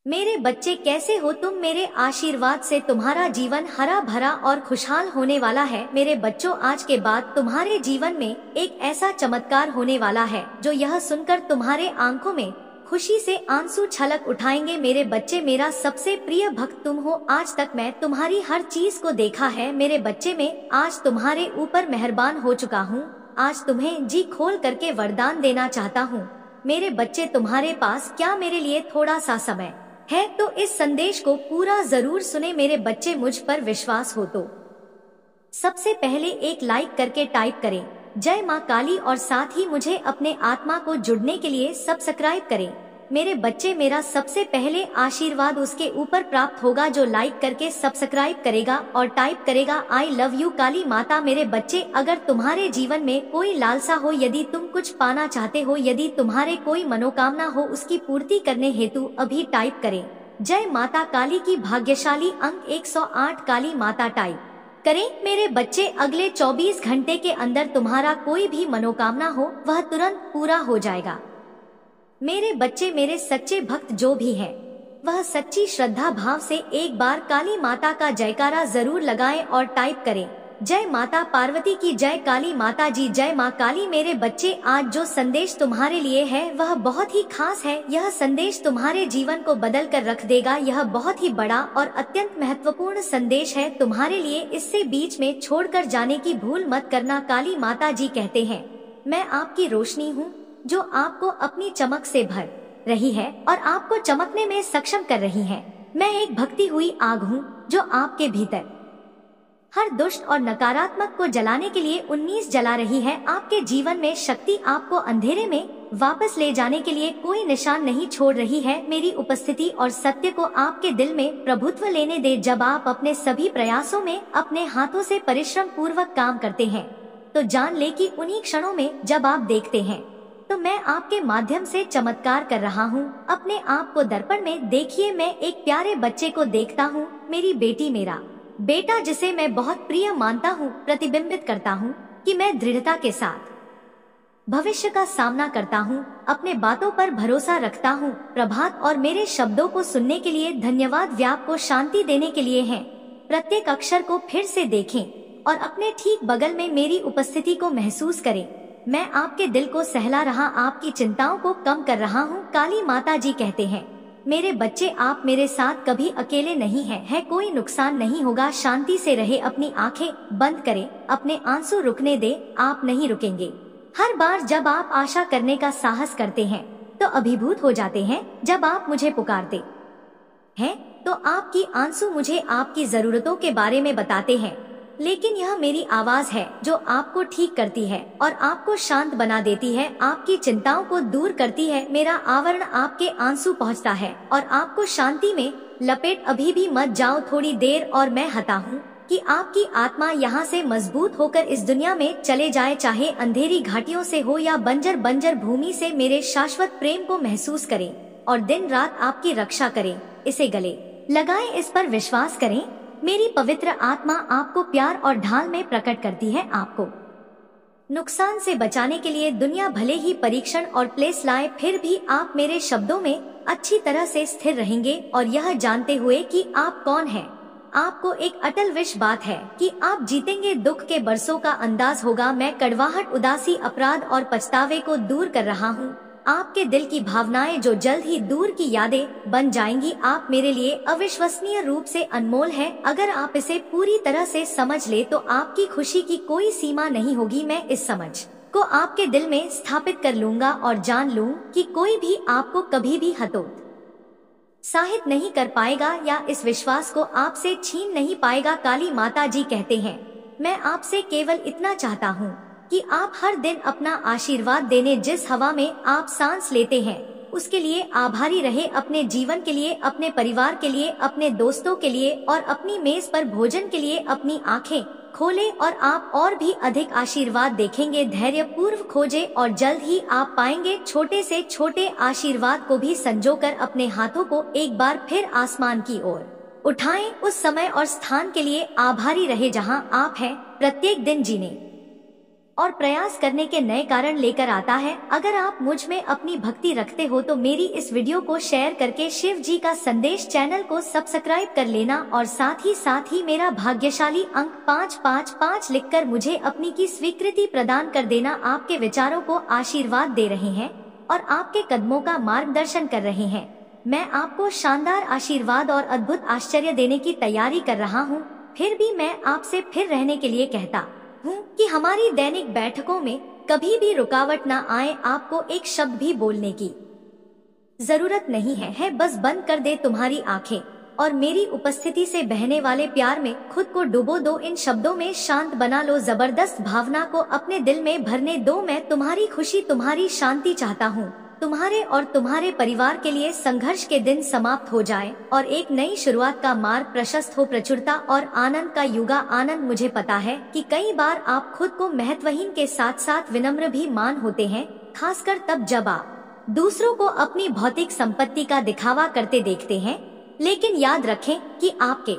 मेरे बच्चे कैसे हो तुम? मेरे आशीर्वाद से तुम्हारा जीवन हरा भरा और खुशहाल होने वाला है। मेरे बच्चों, आज के बाद तुम्हारे जीवन में एक ऐसा चमत्कार होने वाला है जो यह सुनकर तुम्हारे आंखों में खुशी से आंसू छलक उठाएंगे। मेरे बच्चे, मेरा सबसे प्रिय भक्त तुम हो। आज तक मैं तुम्हारी हर चीज को देखा है मेरे बच्चे। में आज तुम्हारे ऊपर मेहरबान हो चुका हूँ। आज तुम्हें जी खोल करके वरदान देना चाहता हूँ। मेरे बच्चे, तुम्हारे पास क्या मेरे लिए थोड़ा सा समय है? तो इस संदेश को पूरा जरूर सुने मेरे बच्चे। मुझ पर विश्वास हो तो सबसे पहले एक लाइक करके टाइप करें जय माँ काली, और साथ ही मुझे अपने आत्मा को जुड़ने के लिए सब्सक्राइब करें। मेरे बच्चे, मेरा सबसे पहले आशीर्वाद उसके ऊपर प्राप्त होगा जो लाइक करके सब्सक्राइब करेगा और टाइप करेगा आई लव यू काली माता। मेरे बच्चे, अगर तुम्हारे जीवन में कोई लालसा हो, यदि तुम कुछ पाना चाहते हो, यदि तुम्हारे कोई मनोकामना हो, उसकी पूर्ति करने हेतु अभी टाइप करें जय माता काली की। भाग्यशाली अंक 108 काली माता टाइप करें। मेरे बच्चे, अगले 24 घंटे के अंदर तुम्हारा कोई भी मनोकामना हो वह तुरंत पूरा हो जाएगा। मेरे बच्चे, मेरे सच्चे भक्त जो भी हैं, वह सच्ची श्रद्धा भाव से एक बार काली माता का जयकारा जरूर लगाएं और टाइप करें जय माता पार्वती की जय काली माता जी जय माँ काली। मेरे बच्चे, आज जो संदेश तुम्हारे लिए है वह बहुत ही खास है। यह संदेश तुम्हारे जीवन को बदल कर रख देगा। यह बहुत ही बड़ा और अत्यंत महत्वपूर्ण संदेश है तुम्हारे लिए। इससे बीच में छोड़कर जाने की भूल मत करना। काली माता जी कहते हैं, मैं आपकी रोशनी हूँ जो आपको अपनी चमक से भर रही है और आपको चमकने में सक्षम कर रही है। मैं एक भक्ति हुई आग हूँ जो आपके भीतर हर दुष्ट और नकारात्मक को जलाने के लिए 19 जला रही है। आपके जीवन में शक्ति आपको अंधेरे में वापस ले जाने के लिए कोई निशान नहीं छोड़ रही है। मेरी उपस्थिति और सत्य को आपके दिल में प्रभुत्व लेने दे। जब आप अपने सभी प्रयासों में अपने हाथों से परिश्रम पूर्वक काम करते हैं तो जान ले कि उन्हीं क्षणों में जब आप देखते हैं तो मैं आपके माध्यम से चमत्कार कर रहा हूँ। अपने आप को दर्पण में देखिए। मैं एक प्यारे बच्चे को देखता हूँ, मेरी बेटी, मेरा बेटा जिसे मैं बहुत प्रिय मानता हूँ। प्रतिबिंबित करता हूँ कि मैं दृढ़ता के साथ भविष्य का सामना करता हूँ, अपने बातों पर भरोसा रखता हूँ। प्रभात और मेरे शब्दों को सुनने के लिए धन्यवाद। व्याप को शांति देने के लिए हैं। प्रत्येक अक्षर को फिर से देखें और अपने ठीक बगल में मेरी उपस्थिति को महसूस करें। मैं आपके दिल को सहला रहा, आपकी चिंताओं को कम कर रहा हूँ। काली माता जी कहते हैं, मेरे बच्चे, आप मेरे साथ कभी अकेले नहीं हैं। है कोई नुकसान नहीं होगा। शांति से रहे, अपनी आंखें बंद करें, अपने आंसू रुकने दे, आप नहीं रुकेंगे। हर बार जब आप आशा करने का साहस करते हैं तो अभिभूत हो जाते हैं। जब आप मुझे पुकारते हैं तो आपकी आंसू मुझे आपकी जरूरतों के बारे में बताते हैं। लेकिन यह मेरी आवाज है जो आपको ठीक करती है और आपको शांत बना देती है, आपकी चिंताओं को दूर करती है। मेरा आवरण आपके आंसू पहुंचता है और आपको शांति में लपेट। अभी भी मत जाओ, थोड़ी देर और मैं हता हूँ कि आपकी आत्मा यहाँ से मजबूत होकर इस दुनिया में चले जाए, चाहे अंधेरी घाटियों से हो या बंजर भूमि से। मेरे शाश्वत प्रेम को महसूस करें और दिन रात आपकी रक्षा करें। इसे गले लगाएं, इस पर विश्वास करें। मेरी पवित्र आत्मा आपको प्यार और ढाल में प्रकट करती है। आपको नुकसान से बचाने के लिए दुनिया भले ही परीक्षण और क्लेश लाए, फिर भी आप मेरे शब्दों में अच्छी तरह से स्थिर रहेंगे और यह जानते हुए कि आप कौन हैं। आपको एक अटल विश्वास है कि आप जीतेंगे। दुख के बरसों का अंदाज होगा। मैं कड़वाहट, उदासी, अपराध और पछतावे को दूर कर रहा हूँ। आपके दिल की भावनाएं जो जल्द ही दूर की यादें बन जाएंगी। आप मेरे लिए अविश्वसनीय रूप से अनमोल हैं। अगर आप इसे पूरी तरह से समझ ले तो आपकी खुशी की कोई सीमा नहीं होगी। मैं इस समझ को आपके दिल में स्थापित कर लूंगा और जान लूं कि कोई भी आपको कभी भी हतोत्साहित नहीं कर पाएगा या इस विश्वास को आपसे छीन नहीं पाएगा। काली माता जी कहते हैं, मैं आपसे केवल इतना चाहता हूँ कि आप हर दिन अपना आशीर्वाद देने जिस हवा में आप सांस लेते हैं उसके लिए आभारी रहे। अपने जीवन के लिए, अपने परिवार के लिए, अपने दोस्तों के लिए और अपनी मेज पर भोजन के लिए अपनी आंखें खोले और आप और भी अधिक आशीर्वाद देखेंगे। धैर्य पूर्व खोजे और जल्द ही आप पाएंगे। छोटे से छोटे आशीर्वाद को भी संजोकर अपने हाथों को एक बार फिर आसमान की ओर उठाएं। उस समय और स्थान के लिए आभारी रहे जहां आप हैं। प्रत्येक दिन जीने और प्रयास करने के नए कारण लेकर आता है। अगर आप मुझ में अपनी भक्ति रखते हो तो मेरी इस वीडियो को शेयर करके शिव जी का संदेश चैनल को सब्सक्राइब कर लेना और साथ ही मेरा भाग्यशाली अंक 555 लिखकर मुझे अपनी की स्वीकृति प्रदान कर देना। आपके विचारों को आशीर्वाद दे रहे हैं और आपके कदमों का मार्गदर्शन कर रहे हैं। मैं आपको शानदार आशीर्वाद और अद्भुत आश्चर्य देने की तैयारी कर रहा हूँ। फिर भी मैं आपसे फिर रहने के लिए कहता हूँ कि हमारी दैनिक बैठकों में कभी भी रुकावट ना आए। आपको एक शब्द भी बोलने की जरूरत नहीं है बस बंद कर दे तुम्हारी आंखें और मेरी उपस्थिति से बहने वाले प्यार में खुद को डुबो दो। इन शब्दों में शांत बना लो, जबरदस्त भावना को अपने दिल में भरने दो। मैं तुम्हारी खुशी, तुम्हारी शांति चाहता हूँ। तुम्हारे और तुम्हारे परिवार के लिए संघर्ष के दिन समाप्त हो जाए और एक नई शुरुआत का मार्ग प्रशस्त हो। प्रचुरता और आनंद का युगा आनंद। मुझे पता है कि कई बार आप खुद को महत्वहीन के साथ साथ विनम्र भी मान होते हैं, खासकर तब जब आप दूसरों को अपनी भौतिक संपत्ति का दिखावा करते देखते हैं। लेकिन याद रखें कि आपके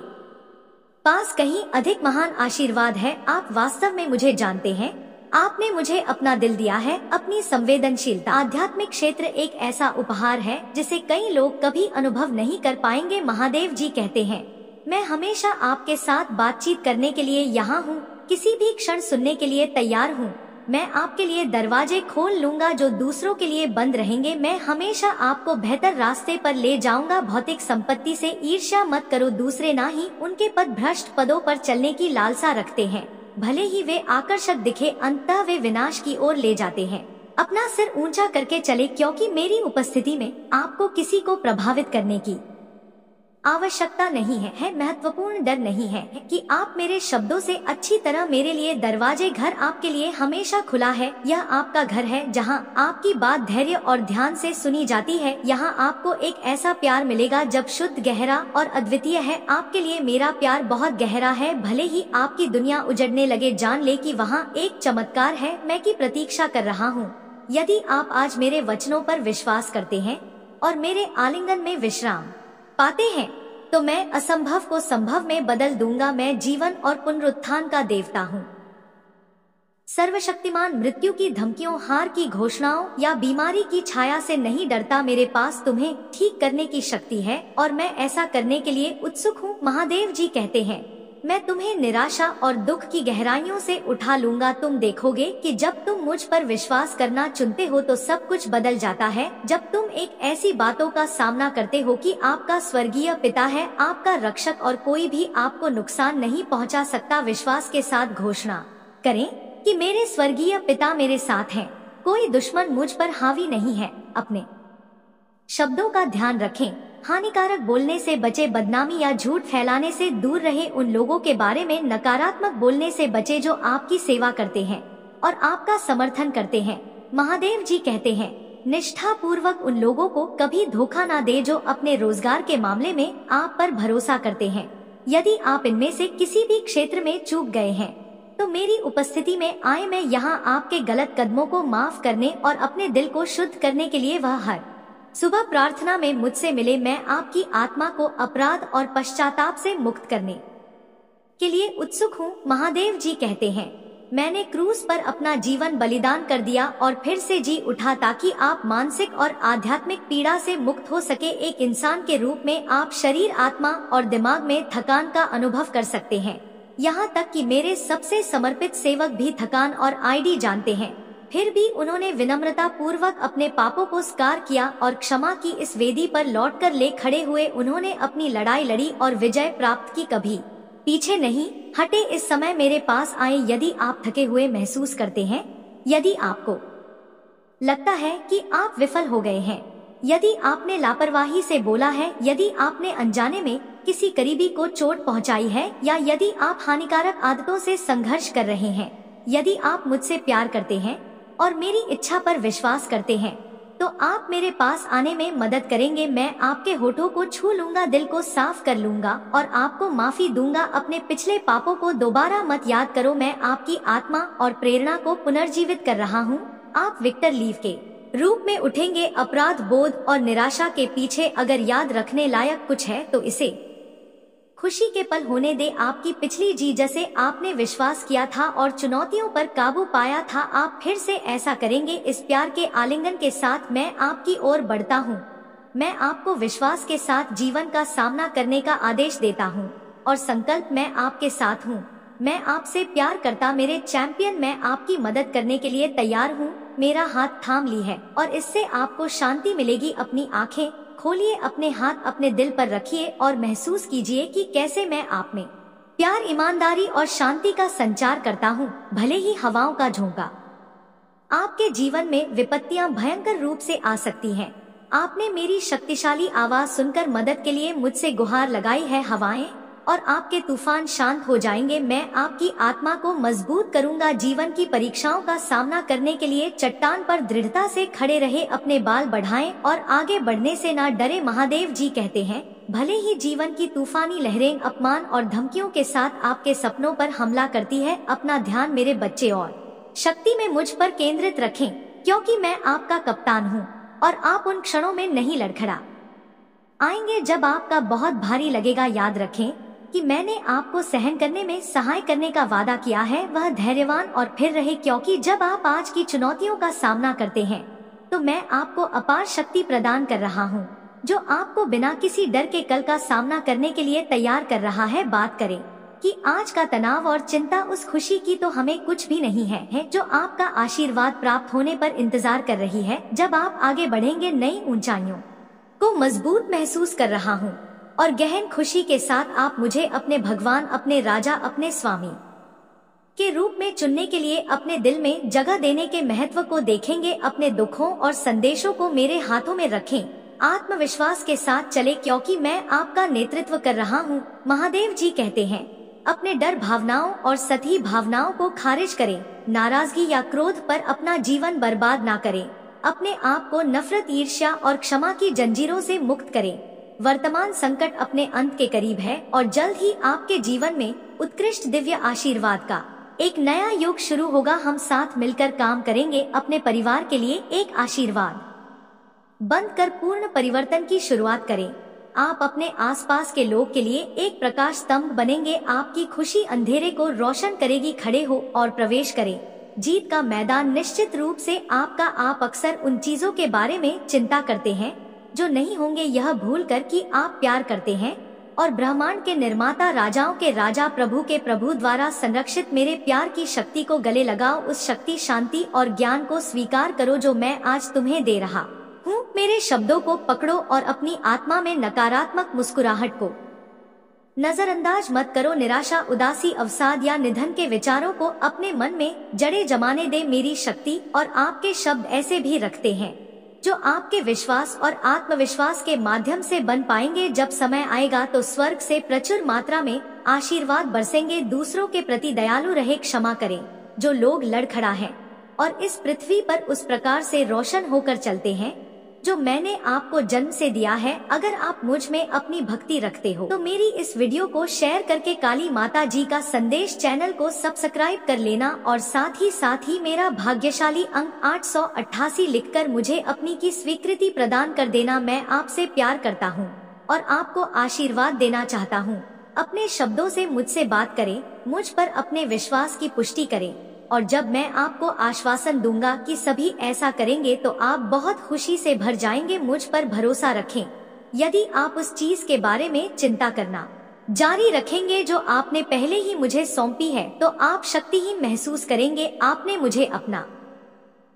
पास कहीं अधिक महान आशीर्वाद है। आप वास्तव में मुझे जानते हैं। आपने मुझे अपना दिल दिया है, अपनी संवेदनशीलता। आध्यात्मिक क्षेत्र एक ऐसा उपहार है जिसे कई लोग कभी अनुभव नहीं कर पाएंगे। महादेव जी कहते हैं, मैं हमेशा आपके साथ बातचीत करने के लिए यहाँ हूँ, किसी भी क्षण सुनने के लिए तैयार हूँ। मैं आपके लिए दरवाजे खोल लूंगा जो दूसरों के लिए बंद रहेंगे। मैं हमेशा आपको बेहतर रास्ते पर ले जाऊंगा। भौतिक संपत्ति से ईर्ष्या मत करो। दूसरे ना ही उनके पद भ्रष्ट पदों पर चलने की लालसा रखते हैं। भले ही वे आकर्षक दिखे, अंततः वे विनाश की ओर ले जाते हैं। अपना सिर ऊंचा करके चले, क्योंकि मेरी उपस्थिति में आपको किसी को प्रभावित करने की आवश्यकता नहीं है। महत्वपूर्ण डर नहीं है कि आप मेरे शब्दों से अच्छी तरह मेरे लिए दरवाजे। घर आपके लिए हमेशा खुला है। यह आपका घर है जहां आपकी बात धैर्य और ध्यान से सुनी जाती है। यहां आपको एक ऐसा प्यार मिलेगा जब शुद्ध, गहरा और अद्वितीय है। आपके लिए मेरा प्यार बहुत गहरा है। भले ही आपकी दुनिया उजड़ने लगे, जान ले कि वहाँ एक चमत्कार है मैं की प्रतीक्षा कर रहा हूँ। यदि आप आज मेरे वचनों पर विश्वास करते हैं और मेरे आलिंगन में विश्राम पाते हैं तो मैं असंभव को संभव में बदल दूंगा। मैं जीवन और पुनरुत्थान का देवता हूँ। सर्वशक्तिमान मृत्यु की धमकियों, हार की घोषणाओं या बीमारी की छाया से नहीं डरता। मेरे पास तुम्हें ठीक करने की शक्ति है और मैं ऐसा करने के लिए उत्सुक हूँ। महादेव जी कहते हैं, मैं तुम्हें निराशा और दुख की गहराइयों से उठा लूंगा। तुम देखोगे कि जब तुम मुझ पर विश्वास करना चुनते हो तो सब कुछ बदल जाता है। जब तुम एक ऐसी बातों का सामना करते हो कि आपका स्वर्गीय पिता है आपका रक्षक और कोई भी आपको नुकसान नहीं पहुंचा सकता। विश्वास के साथ घोषणा करें कि मेरे स्वर्गीय पिता मेरे साथ हैं, कोई दुश्मन मुझ पर हावी नहीं है। अपने शब्दों का ध्यान रखें, हानिकारक बोलने से बचे, बदनामी या झूठ फैलाने से दूर रहे। उन लोगों के बारे में नकारात्मक बोलने से बचे जो आपकी सेवा करते हैं और आपका समर्थन करते हैं। महादेव जी कहते हैं, निष्ठा पूर्वक उन लोगों को कभी धोखा ना दे जो अपने रोजगार के मामले में आप पर भरोसा करते हैं। यदि आप इनमें से किसी भी क्षेत्र में चूक गए हैं तो मेरी उपस्थिति में आए। मैं यहाँ आपके गलत कदमों को माफ करने और अपने दिल को शुद्ध करने के लिए वह हर सुबह प्रार्थना में मुझसे मिले। मैं आपकी आत्मा को अपराध और पश्चाताप से मुक्त करने के लिए उत्सुक हूँ। महादेव जी कहते हैं, मैंने क्रूस पर अपना जीवन बलिदान कर दिया और फिर से जी उठा ताकि आप मानसिक और आध्यात्मिक पीड़ा से मुक्त हो सके। एक इंसान के रूप में आप शरीर, आत्मा और दिमाग में थकान का अनुभव कर सकते हैं। यहाँ तक कि मेरे सबसे समर्पित सेवक भी थकान और आईडी जानते हैं। फिर भी उन्होंने विनम्रता पूर्वक अपने पापों को स्वीकार किया और क्षमा की इस वेदी पर लौटकर ले खड़े हुए। उन्होंने अपनी लड़ाई लड़ी और विजय प्राप्त की, कभी पीछे नहीं हटे। इस समय मेरे पास आए। यदि आप थके हुए महसूस करते हैं, यदि आपको लगता है कि आप विफल हो गए हैं, यदि आपने लापरवाही से बोला है, यदि आपने अनजाने में किसी करीबी को चोट पहुंचाई है या यदि आप हानिकारक आदतों से संघर्ष कर रहे हैं, यदि आप मुझसे प्यार करते हैं और मेरी इच्छा पर विश्वास करते हैं तो आप मेरे पास आने में मदद करेंगे। मैं आपके होठों को छू लूंगा, दिल को साफ कर लूंगा और आपको माफी दूंगा। अपने पिछले पापों को दोबारा मत याद करो। मैं आपकी आत्मा और प्रेरणा को पुनर्जीवित कर रहा हूँ। आप विक्टर लीव के रूप में उठेंगे। अपराध बोध और निराशा के पीछे अगर याद रखने लायक कुछ है तो इसे खुशी के पल होने दे आपकी पिछली जी, जैसे आपने विश्वास किया था और चुनौतियों पर काबू पाया था, आप फिर से ऐसा करेंगे। इस प्यार के आलिंगन के साथ मैं आपकी ओर बढ़ता हूँ। मैं आपको विश्वास के साथ जीवन का सामना करने का आदेश देता हूँ और संकल्प मैं आपके साथ हूँ। मैं आपसे प्यार करता मेरे चैंपियन, मैं आपकी मदद करने के लिए तैयार हूँ। मेरा हाथ थाम ली है और इससे आपको शांति मिलेगी। अपनी आंखें खोलिए, अपने हाथ अपने दिल पर रखिए और महसूस कीजिए कि कैसे मैं आप में प्यार, ईमानदारी और शांति का संचार करता हूँ। भले ही हवाओं का झोंका आपके जीवन में विपत्तियां भयंकर रूप से आ सकती हैं, आपने मेरी शक्तिशाली आवाज सुनकर मदद के लिए मुझसे गुहार लगाई है। हवाएं और आपके तूफान शांत हो जाएंगे। मैं आपकी आत्मा को मजबूत करूंगा। जीवन की परीक्षाओं का सामना करने के लिए चट्टान पर दृढ़ता से खड़े रहे, अपने बाल बढ़ाएं और आगे बढ़ने से ना डरे। महादेव जी कहते हैं, भले ही जीवन की तूफानी लहरें अपमान और धमकियों के साथ आपके सपनों पर हमला करती है, अपना ध्यान मेरे बच्चे और शक्ति में मुझ पर केंद्रित रखें, क्योंकि मैं आपका कप्तान हूँ और आप उन क्षणों में नहीं लड़खड़ा आएंगे जब आपका बहुत भारी लगेगा। याद रखें कि मैंने आपको सहन करने में सहाय करने का वादा किया है। वह धैर्यवान और फिर रहे, क्योंकि जब आप आज की चुनौतियों का सामना करते हैं तो मैं आपको अपार शक्ति प्रदान कर रहा हूँ, जो आपको बिना किसी डर के कल का सामना करने के लिए तैयार कर रहा है। बात करें कि आज का तनाव और चिंता उस खुशी की तो हमें कुछ भी नहीं है जो आपका आशीर्वाद प्राप्त होने पर इंतजार कर रही है। जब आप आगे बढ़ेंगे, नई ऊंचाइयों को मजबूत महसूस कर रहा हूँ और गहन खुशी के साथ आप मुझे अपने भगवान, अपने राजा, अपने स्वामी के रूप में चुनने के लिए अपने दिल में जगह देने के महत्व को देखेंगे। अपने दुखों और संदेशों को मेरे हाथों में रखें, आत्मविश्वास के साथ चले, क्योंकि मैं आपका नेतृत्व कर रहा हूँ। महादेव जी कहते हैं, अपने डर, भावनाओं और सती भावनाओं को खारिज करें। नाराजगी या क्रोध पर अपना जीवन बर्बाद ना करें। अपने आप को नफरत, ईर्ष्या और क्षमा की जंजीरों से मुक्त करें। वर्तमान संकट अपने अंत के करीब है और जल्द ही आपके जीवन में उत्कृष्ट दिव्य आशीर्वाद का एक नया युग शुरू होगा। हम साथ मिलकर काम करेंगे, अपने परिवार के लिए एक आशीर्वाद बंद कर पूर्ण परिवर्तन की शुरुआत करें। आप अपने आसपास के लोग के लिए एक प्रकाश स्तंभ बनेंगे। आपकी खुशी अंधेरे को रोशन करेगी। खड़े हो और प्रवेश करें जीत का मैदान निश्चित रूप से आपका। आप अक्सर उन चीजों के बारे में चिंता करते हैं जो नहीं होंगे, यह भूलकर कि आप प्यार करते हैं और ब्रह्मांड के निर्माता, राजाओं के राजा, प्रभु के प्रभु द्वारा संरक्षित मेरे प्यार की शक्ति को गले लगाओ। उस शक्ति, शांति और ज्ञान को स्वीकार करो जो मैं आज तुम्हें दे रहा हूँ। मेरे शब्दों को पकड़ो और अपनी आत्मा में नकारात्मक मुस्कुराहट को नजरअंदाज मत करो। निराशा, उदासी, अवसाद या निधन के विचारों को अपने मन में जड़ें जमाने दे। मेरी शक्ति और आपके शब्द ऐसे भी रखते हैं जो आपके विश्वास और आत्मविश्वास के माध्यम से बन पाएंगे। जब समय आएगा तो स्वर्ग से प्रचुर मात्रा में आशीर्वाद बरसेंगे। दूसरों के प्रति दयालु रहे, क्षमा करें जो लोग लड़खड़ा हैं और इस पृथ्वी पर उस प्रकार से रोशन होकर चलते हैं जो मैंने आपको जन्म से दिया है। अगर आप मुझ में अपनी भक्ति रखते हो तो मेरी इस वीडियो को शेयर करके काली माता जी का संदेश चैनल को सब्सक्राइब कर लेना और साथ ही मेरा भाग्यशाली अंक 888 लिखकर मुझे अपनी की स्वीकृति प्रदान कर देना। मैं आपसे प्यार करता हूँ और आपको आशीर्वाद देना चाहता हूँ। अपने शब्दों से मुझसे बात करें, मुझ पर अपने विश्वास की पुष्टि करें और जब मैं आपको आश्वासन दूंगा कि सभी ऐसा करेंगे तो आप बहुत खुशी से भर जाएंगे। मुझ पर भरोसा रखें। यदि आप उस चीज के बारे में चिंता करना जारी रखेंगे जो आपने पहले ही मुझे सौंपी है तो आप शक्तिहीन महसूस करेंगे। आपने मुझे अपना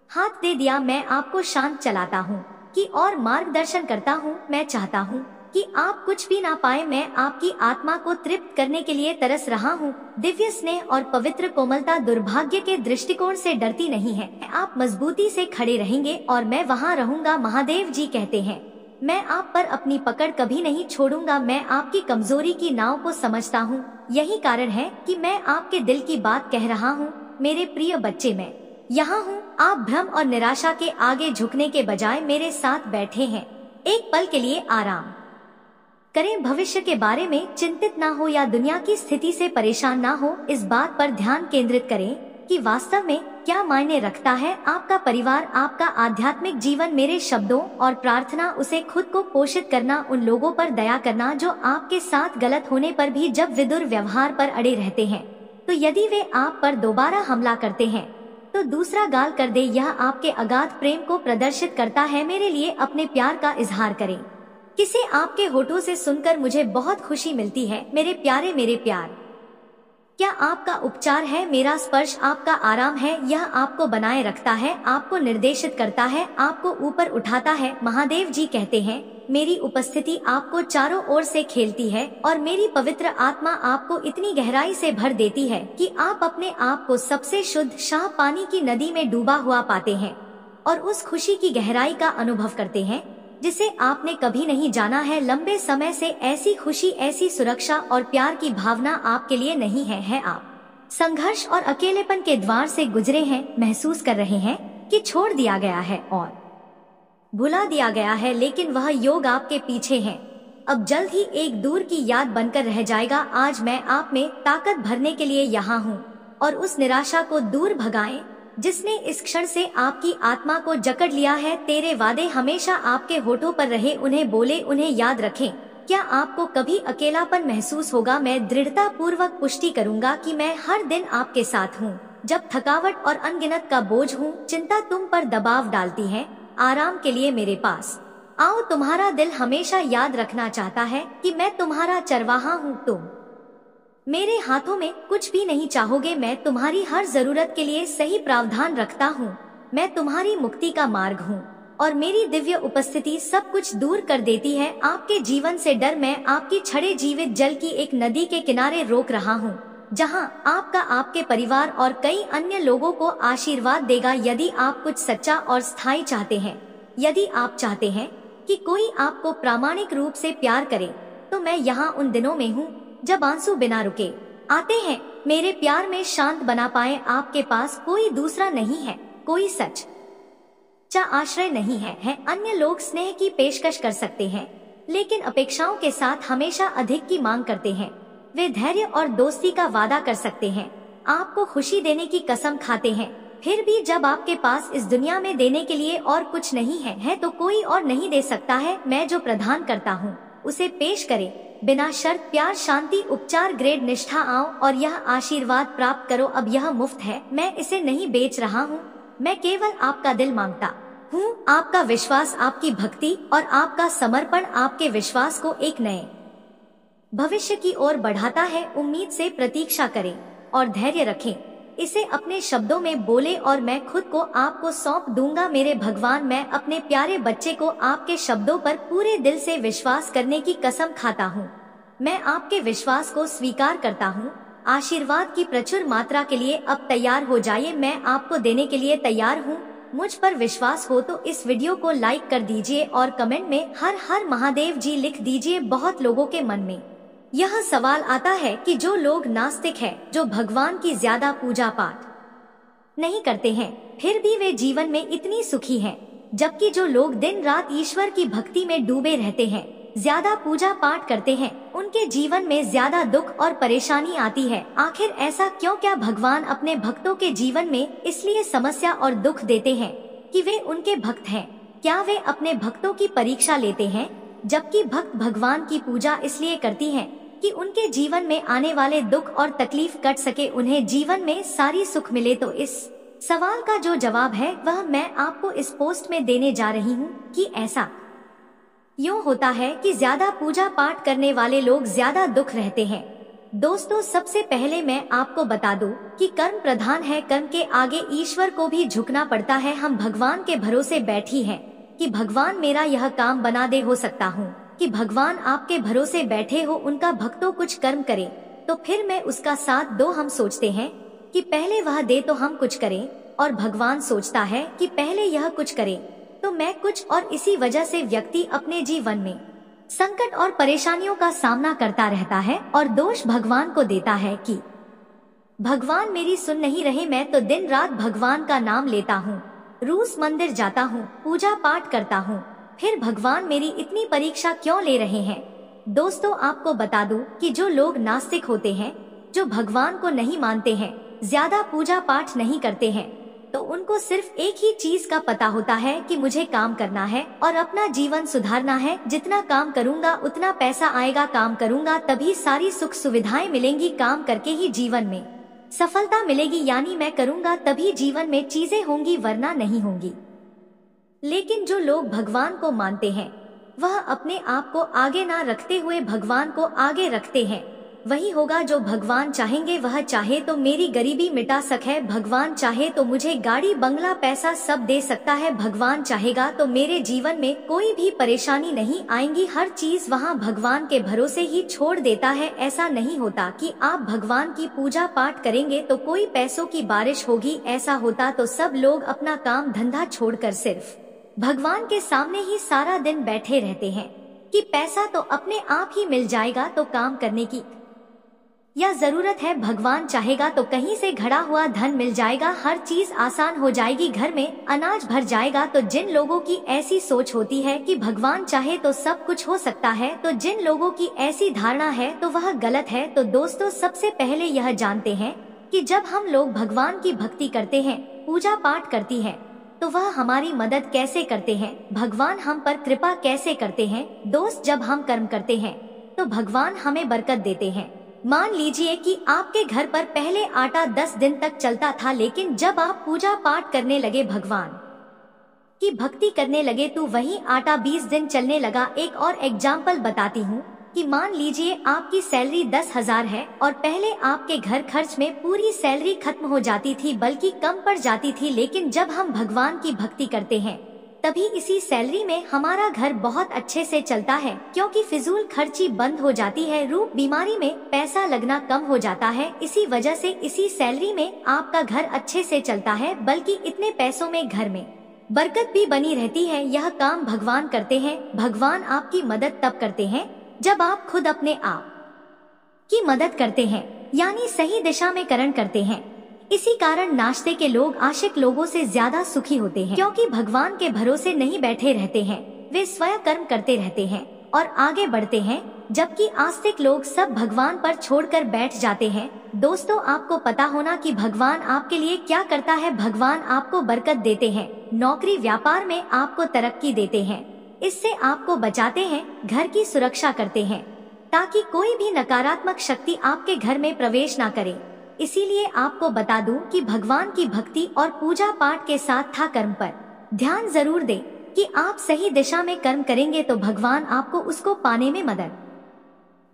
हाथ दे दिया, मैं आपको शांत चलाता हूँ कि और मार्गदर्शन करता हूँ। मैं चाहता हूँ कि आप कुछ भी ना पाए। मैं आपकी आत्मा को तृप्त करने के लिए तरस रहा हूँ। दिव्य स्नेह और पवित्र कोमलता दुर्भाग्य के दृष्टिकोण से डरती नहीं है। आप मजबूती से खड़े रहेंगे और मैं वहाँ रहूंगा। महादेव जी कहते हैं, मैं आप पर अपनी पकड़ कभी नहीं छोड़ूंगा। मैं आपकी कमजोरी की नाव को समझता हूँ। यही कारण है कि मैं आपके दिल की बात कह रहा हूँ। मेरे प्रिय बच्चे, मैं यहाँ हूँ। आप भ्रम और निराशा के आगे झुकने के बजाय मेरे साथ बैठे हैं। एक पल के लिए आराम करें। भविष्य के बारे में चिंतित ना हो या दुनिया की स्थिति से परेशान ना हो। इस बात पर ध्यान केंद्रित करें कि वास्तव में क्या मायने रखता है आपका परिवार, आपका आध्यात्मिक जीवन। मेरे शब्दों और प्रार्थना उसे खुद को पोषित करना, उन लोगों पर दया करना जो आपके साथ गलत होने पर भी जब विदुर व्यवहार पर अड़े रहते हैं, तो यदि वे आप पर दोबारा हमला करते हैं तो दूसरा गाल कर दे। यह आपके अगाध प्रेम को प्रदर्शित करता है। मेरे लिए अपने प्यार का इजहार करें। किसे आपके होठों से सुनकर मुझे बहुत खुशी मिलती है। मेरे प्यारे, मेरे प्यार, क्या आपका उपचार है, मेरा स्पर्श आपका आराम है। यह आपको बनाए रखता है, आपको निर्देशित करता है, आपको ऊपर उठाता है। महादेव जी कहते हैं, मेरी उपस्थिति आपको चारों ओर से खेलती है और मेरी पवित्र आत्मा आपको इतनी गहराई से भर देती है कि आप अपने आप को सबसे शुद्ध शाह पानी की नदी में डूबा हुआ पाते हैं और उस खुशी की गहराई का अनुभव करते हैं जिसे आपने कभी नहीं जाना है। लंबे समय से ऐसी खुशी, ऐसी सुरक्षा और प्यार की भावना आपके लिए नहीं है। आप संघर्ष और अकेलेपन के द्वार से गुजरे हैं, महसूस कर रहे हैं कि छोड़ दिया गया है और भुला दिया गया है, लेकिन वह योग आपके पीछे है। अब जल्द ही एक दूर की याद बनकर रह जाएगा। आज मैं आप में ताकत भरने के लिए यहाँ हूँ और उस निराशा को दूर भगाएं जिसने इस क्षण से आपकी आत्मा को जकड़ लिया है। तेरे वादे हमेशा आपके होठों पर रहे, उन्हें बोले, उन्हें याद रखें। क्या आपको कभी अकेलापन महसूस होगा? मैं दृढ़ता पूर्वक पुष्टि करूंगा कि मैं हर दिन आपके साथ हूँ। जब थकावट और अनगिनत का बोझ हूँ, चिंता तुम पर दबाव डालती है, आराम के लिए मेरे पास आओ। तुम्हारा दिल हमेशा याद रखना चाहता है कि मैं तुम्हारा चरवाहा हूँ। तुम मेरे हाथों में कुछ भी नहीं चाहोगे। मैं तुम्हारी हर जरूरत के लिए सही प्रावधान रखता हूँ। मैं तुम्हारी मुक्ति का मार्ग हूँ और मेरी दिव्य उपस्थिति सब कुछ दूर कर देती है। आपके जीवन से डर मैं आपकी छड़े जीवित जल की एक नदी के किनारे रोक रहा हूँ, जहाँ आपका, आपके परिवार और कई अन्य लोगों को आशीर्वाद देगा। यदि आप कुछ सच्चा और स्थायी चाहते हैं, यदि आप चाहते हैं कि कोई आपको प्रामाणिक रूप से प्यार करे, तो मैं यहाँ उन दिनों में हूँ जब आंसू बिना रुके आते हैं। मेरे प्यार में शांत बना पाए। आपके पास कोई दूसरा नहीं है, कोई सच चा आश्रय नहीं है। अन्य लोग स्नेह की पेशकश कर सकते हैं, लेकिन अपेक्षाओं के साथ हमेशा अधिक की मांग करते हैं। वे धैर्य और दोस्ती का वादा कर सकते हैं, आपको खुशी देने की कसम खाते हैं, फिर भी जब आपके पास इस दुनिया में देने के लिए और कुछ नहीं है तो कोई और नहीं दे सकता है। मैं जो प्रदान करता हूँ उसे पेश करे, बिना शर्त, प्यार, शांति, उपचार, ग्रेड, निष्ठा। आओ और यह आशीर्वाद प्राप्त करो। अब यह मुफ्त है, मैं इसे नहीं बेच रहा हूँ। मैं केवल आपका दिल मांगता हूँ, आपका विश्वास, आपकी भक्ति और आपका समर्पण आपके विश्वास को एक नए भविष्य की ओर बढ़ाता है। उम्मीद से प्रतीक्षा करें और धैर्य रखें। इसे अपने शब्दों में बोले और मैं खुद को आपको सौंप दूंगा। मेरे भगवान, मैं अपने प्यारे बच्चे को आपके शब्दों पर पूरे दिल से विश्वास करने की कसम खाता हूँ। मैं आपके विश्वास को स्वीकार करता हूँ। आशीर्वाद की प्रचुर मात्रा के लिए अब तैयार हो जाइए। मैं आपको देने के लिए तैयार हूँ। मुझ पर विश्वास हो तो इस वीडियो को लाइक कर दीजिए और कमेंट में हर हर महादेव जी लिख दीजिए। बहुत लोगों के मन में यह सवाल आता है कि जो लोग नास्तिक हैं, जो भगवान की ज्यादा पूजा पाठ नहीं करते हैं, फिर भी वे जीवन में इतनी सुखी हैं, जबकि जो लोग दिन रात ईश्वर की भक्ति में डूबे रहते हैं, ज्यादा पूजा पाठ करते हैं, उनके जीवन में ज्यादा दुख और परेशानी आती है। आखिर ऐसा क्यों? क्या भगवान अपने भक्तों के जीवन में इसलिए समस्या और दुख देते हैं कि वे उनके भक्त हैं? क्या वे अपने भक्तों की परीक्षा लेते हैं? जबकि भक्त भगवान की पूजा इसलिए करती हैं कि उनके जीवन में आने वाले दुख और तकलीफ कट सके, उन्हें जीवन में सारी सुख मिले। तो इस सवाल का जो जवाब है वह मैं आपको इस पोस्ट में देने जा रही हूँ कि ऐसा यूँ होता है कि ज्यादा पूजा पाठ करने वाले लोग ज्यादा दुख रहते हैं। दोस्तों, सबसे पहले मैं आपको बता दूं कि कर्म प्रधान है। कर्म के आगे ईश्वर को भी झुकना पड़ता है। हम भगवान के भरोसे बैठी हैं कि भगवान मेरा यह काम बना दे। हो सकता हूँ कि भगवान आपके भरोसे बैठे हो, उनका भक्तों कुछ कर्म करे तो फिर मैं उसका साथ दो। हम सोचते हैं कि पहले वह दे तो हम कुछ करें, और भगवान सोचता है कि पहले यह कुछ करे तो मैं कुछ, और इसी वजह से व्यक्ति अपने जीवन में संकट और परेशानियों का सामना करता रहता है और दोष भगवान को देता है कि भगवान मेरी सुन नहीं रहे। मैं तो दिन रात भगवान का नाम लेता हूँ, रोज मंदिर जाता हूँ, पूजा पाठ करता हूँ, फिर भगवान मेरी इतनी परीक्षा क्यों ले रहे हैं? दोस्तों, आपको बता दूं कि जो लोग नास्तिक होते हैं, जो भगवान को नहीं मानते हैं, ज्यादा पूजा पाठ नहीं करते हैं, तो उनको सिर्फ एक ही चीज का पता होता है कि मुझे काम करना है और अपना जीवन सुधारना है। जितना काम करूँगा उतना पैसा आएगा, काम करूँगा तभी सारी सुख सुविधाएं मिलेंगी, काम करके ही जीवन में सफलता मिलेगी, यानी मैं करूँगा तभी जीवन में चीजें होंगी वरना नहीं होंगी। लेकिन जो लोग भगवान को मानते हैं वह अपने आप को आगे ना रखते हुए भगवान को आगे रखते हैं, वही होगा जो भगवान चाहेंगे। वह चाहे तो मेरी गरीबी मिटा सके, भगवान चाहे तो मुझे गाड़ी बंगला पैसा सब दे सकता है, भगवान चाहेगा तो मेरे जीवन में कोई भी परेशानी नहीं आएंगी, हर चीज वहाँ भगवान के भरोसे ही छोड़ देता है। ऐसा नहीं होता कि आप भगवान की पूजा पाठ करेंगे तो कोई पैसों की बारिश होगी, ऐसा होता तो सब लोग अपना काम धंधा छोड़कर सिर्फ भगवान के सामने ही सारा दिन बैठे रहते हैं कि पैसा तो अपने आप ही मिल जाएगा, तो काम करने की या जरूरत है। भगवान चाहेगा तो कहीं से घड़ा हुआ धन मिल जाएगा, हर चीज आसान हो जाएगी, घर में अनाज भर जाएगा। तो जिन लोगों की ऐसी सोच होती है कि भगवान चाहे तो सब कुछ हो सकता है, तो जिन लोगों की ऐसी धारणा है तो वह गलत है। तो दोस्तों, सबसे पहले यह जानते हैं कि जब हम लोग भगवान की भक्ति करते हैं, पूजा पाठ करती है, तो वह हमारी मदद कैसे करते हैं, भगवान हम पर कृपा कैसे करते हैं। दोस्त, जब हम कर्म करते हैं तो भगवान हमें बरकत देते हैं। मान लीजिए कि आपके घर पर पहले आटा 10 दिन तक चलता था, लेकिन जब आप पूजा पाठ करने लगे, भगवान की भक्ति करने लगे, तो वही आटा 20 दिन चलने लगा। एक और एग्जाम्पल बताती हूँ कि मान लीजिए आपकी सैलरी 10,000 है और पहले आपके घर खर्च में पूरी सैलरी खत्म हो जाती थी, बल्कि कम पड़ जाती थी। लेकिन जब हम भगवान की भक्ति करते हैं तभी इसी सैलरी में हमारा घर बहुत अच्छे से चलता है, क्योंकि फिजूल खर्ची बंद हो जाती है, रूप बीमारी में पैसा लगना कम हो जाता है। इसी वजह से इसी सैलरी में आपका घर अच्छे से चलता है, बल्कि इतने पैसों में घर में बरकत भी बनी रहती है। यह काम भगवान करते हैं। भगवान आपकी मदद तब करते हैं जब आप खुद अपने आप की मदद करते हैं, यानी सही दिशा में कर्म करते हैं। इसी कारण नाश्ते के लोग आशिक लोगों से ज्यादा सुखी होते हैं, क्योंकि भगवान के भरोसे नहीं बैठे रहते हैं, वे स्वयं कर्म करते रहते हैं और आगे बढ़ते हैं, जबकि आस्तिक लोग सब भगवान पर छोड़कर बैठ जाते हैं। दोस्तों, आपको पता होना कि भगवान आपके लिए क्या करता है। भगवान आपको बरकत देते हैं, नौकरी व्यापार में आपको तरक्की देते हैं, इससे आपको बचाते हैं, घर की सुरक्षा करते हैं, ताकि कोई भी नकारात्मक शक्ति आपके घर में प्रवेश ना करे। इसीलिए आपको बता दूं कि भगवान की भक्ति और पूजा पाठ के साथ था कर्म पर ध्यान जरूर दें कि आप सही दिशा में कर्म करेंगे तो भगवान आपको उसको पाने में मदद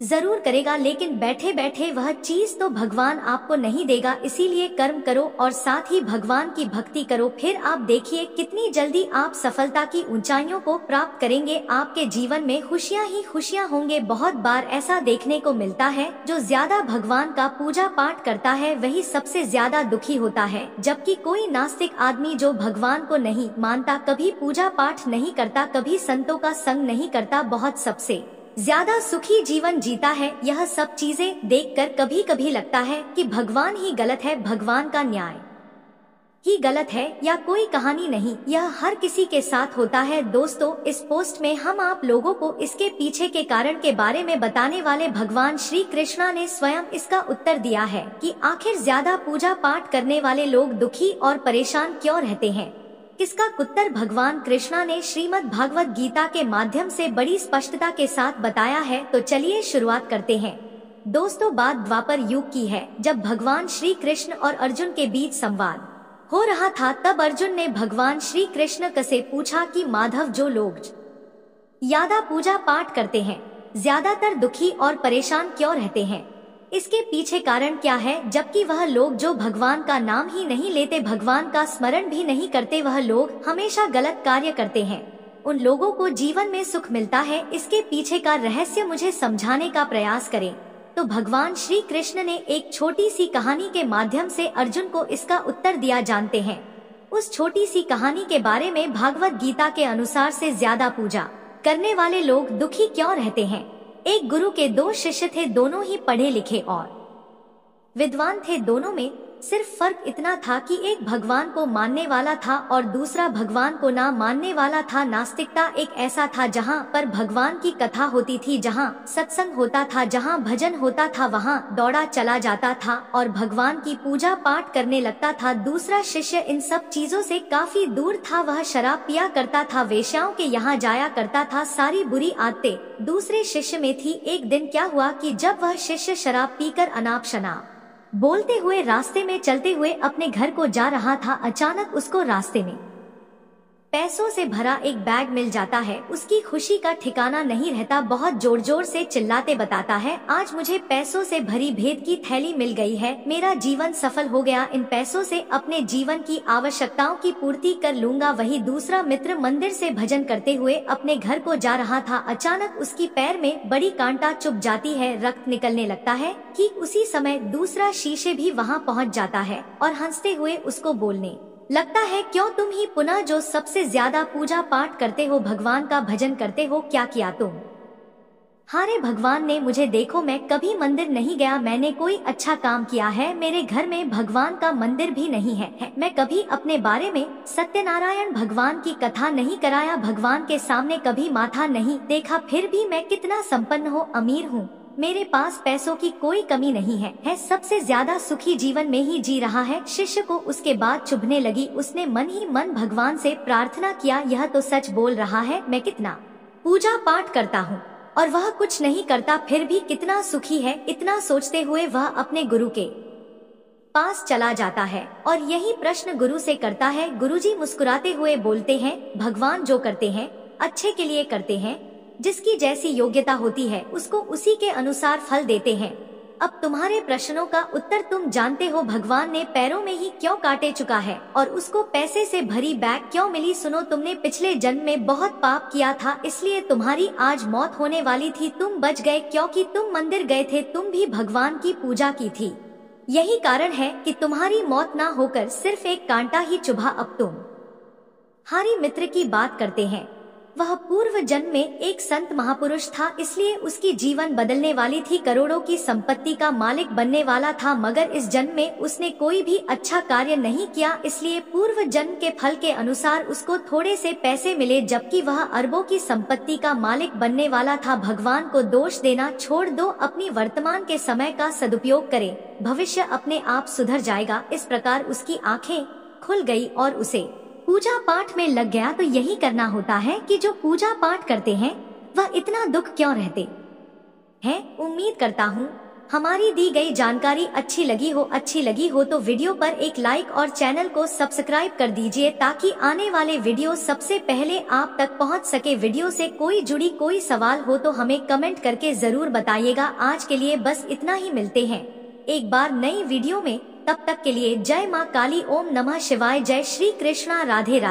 जरूर करेगा, लेकिन बैठे बैठे वह चीज तो भगवान आपको नहीं देगा। इसीलिए कर्म करो और साथ ही भगवान की भक्ति करो, फिर आप देखिए कितनी जल्दी आप सफलता की ऊंचाइयों को प्राप्त करेंगे। आपके जीवन में खुशियां ही खुशियां होंगे। बहुत बार ऐसा देखने को मिलता है, जो ज्यादा भगवान का पूजा पाठ करता है वही सबसे ज्यादा दुखी होता है, जबकि कोई नास्तिक आदमी जो भगवान को नहीं मानता, कभी पूजा पाठ नहीं करता, कभी संतों का संग नहीं करता, बहुत सबसे ज्यादा सुखी जीवन जीता है। यह सब चीजें देखकर कभी कभी लगता है कि भगवान ही गलत है, भगवान का न्याय ही गलत है, या कोई कहानी नहीं, यह हर किसी के साथ होता है। दोस्तों, इस पोस्ट में हम आप लोगों को इसके पीछे के कारण के बारे में बताने वाले भगवान श्री कृष्णा ने स्वयं इसका उत्तर दिया है कि आखिर ज्यादा पूजा पाठ करने वाले लोग दुखी और परेशान क्यों रहते हैं। इसका उत्तर भगवान कृष्णा ने श्रीमद् भागवत गीता के माध्यम से बड़ी स्पष्टता के साथ बताया है। तो चलिए शुरुआत करते हैं। दोस्तों, बात द्वापर युग की है, जब भगवान श्री कृष्ण और अर्जुन के बीच संवाद हो रहा था। तब अर्जुन ने भगवान श्री कृष्ण से पूछा कि माधव, जो लोग ज्यादा पूजा पाठ करते हैं ज्यादातर दुखी और परेशान क्यों रहते हैं, इसके पीछे कारण क्या है। जबकि वह लोग जो भगवान का नाम ही नहीं लेते, भगवान का स्मरण भी नहीं करते, वह लोग हमेशा गलत कार्य करते हैं, उन लोगों को जीवन में सुख मिलता है। इसके पीछे का रहस्य मुझे समझाने का प्रयास करें। तो भगवान श्री कृष्ण ने एक छोटी सी कहानी के माध्यम से अर्जुन को इसका उत्तर दिया। जानते हैं उस छोटी सी कहानी के बारे में। भागवत गीता के अनुसार से ज्यादा पूजा करने वाले लोग दुखी क्यों रहते हैं। एक गुरु के 2 शिष्य थे, दोनों ही पढ़े लिखे और विद्वान थे। दोनों में सिर्फ फर्क इतना था कि एक भगवान को मानने वाला था और दूसरा भगवान को ना मानने वाला था। नास्तिकता एक ऐसा था जहाँ पर भगवान की कथा होती थी, जहाँ सत्संग होता था, जहाँ भजन होता था, वहाँ दौड़ा चला जाता था और भगवान की पूजा पाठ करने लगता था। दूसरा शिष्य इन सब चीजों से काफी दूर था। वह शराब पिया करता था, वेश्याओं के यहाँ जाया करता था, सारी बुरी आदतें दूसरे शिष्य में थी। एक दिन क्या हुआ कि जब वह शिष्य शराब पीकर अनाप शनाप बोलते हुए रास्ते में चलते हुए अपने घर को जा रहा था, अचानक उसको रास्ते में पैसों से भरा एक बैग मिल जाता है। उसकी खुशी का ठिकाना नहीं रहता, बहुत जोर जोर से चिल्लाते बताता है, आज मुझे पैसों से भरी भेद की थैली मिल गई है, मेरा जीवन सफल हो गया, इन पैसों से अपने जीवन की आवश्यकताओं की पूर्ति कर लूंगा। वही दूसरा मित्र मंदिर से भजन करते हुए अपने घर को जा रहा था, अचानक उसकी पैर में बड़ी कांटा चुभ जाती है, रक्त निकलने लगता है। ठीक उसी समय दूसरा शीशे भी वहाँ पहुँच जाता है और हंसते हुए उसको बोलने लगता है, क्यों तुम ही पुनः जो सबसे ज्यादा पूजा पाठ करते हो, भगवान का भजन करते हो, क्या किया तुम? हारे भगवान ने मुझे देखो, मैं कभी मंदिर नहीं गया, मैंने कोई अच्छा काम किया है, मेरे घर में भगवान का मंदिर भी नहीं है। मैं कभी अपने बारे में सत्यनारायण भगवान की कथा नहीं कराया, भगवान के सामने कभी माथा नहीं देखा, फिर भी मैं कितना संपन्न हो, अमीर हूँ, मेरे पास पैसों की कोई कमी नहीं है सबसे ज्यादा सुखी जीवन में ही जी रहा है। शिष्य को उसके बाद चुभने लगी, उसने मन ही मन भगवान से प्रार्थना किया, यह तो सच बोल रहा है, मैं कितना पूजा पाठ करता हूँ और वह कुछ नहीं करता, फिर भी कितना सुखी है। इतना सोचते हुए वह अपने गुरु के पास चला जाता है और यही प्रश्न गुरु से करता है। गुरुजी मुस्कुराते हुए बोलते हैं, भगवान जो करते हैं अच्छे के लिए करते हैं, जिसकी जैसी योग्यता होती है उसको उसी के अनुसार फल देते हैं। अब तुम्हारे प्रश्नों का उत्तर तुम जानते हो, भगवान ने पैरों में ही क्यों काटे चुका है और उसको पैसे से भरी बैग क्यों मिली। सुनो, तुमने पिछले जन्म में बहुत पाप किया था, इसलिए तुम्हारी आज मौत होने वाली थी, तुम बच गए क्योंकि तुम मंदिर गए थे, तुम भी भगवान की पूजा की थी, यही कारण है कि तुम्हारी मौत ना होकर सिर्फ एक कांटा ही चुभा। अब तुम हारी मित्र की बात करते हैं, वह पूर्व जन्म में एक संत महापुरुष था, इसलिए उसकी जीवन बदलने वाली थी, करोड़ों की संपत्ति का मालिक बनने वाला था, मगर इस जन्म में उसने कोई भी अच्छा कार्य नहीं किया, इसलिए पूर्व जन्म के फल के अनुसार उसको थोड़े से पैसे मिले, जबकि वह अरबों की संपत्ति का मालिक बनने वाला था। भगवान को दोष देना छोड़ दो, अपनी वर्तमान के समय का सदुपयोग करे, भविष्य अपने आप सुधर जाएगा। इस प्रकार उसकी आंखें खुल गई और उसे पूजा पाठ में लग गया। तो यही करना होता है कि जो पूजा पाठ करते हैं वह इतना दुख क्यों रहते हैं। उम्मीद करता हूँ हमारी दी गई जानकारी अच्छी लगी हो तो वीडियो पर एक लाइक और चैनल को सब्सक्राइब कर दीजिए, ताकि आने वाले वीडियो सबसे पहले आप तक पहुँच सके। वीडियो से कोई सवाल हो तो हमें कमेंट करके जरूर बताइएगा। आज के लिए बस इतना ही, मिलते हैं एक बार नई वीडियो में, तब तक के लिए जय माँ काली, ओम नमः शिवाय, जय श्री कृष्णा, राधे राधे।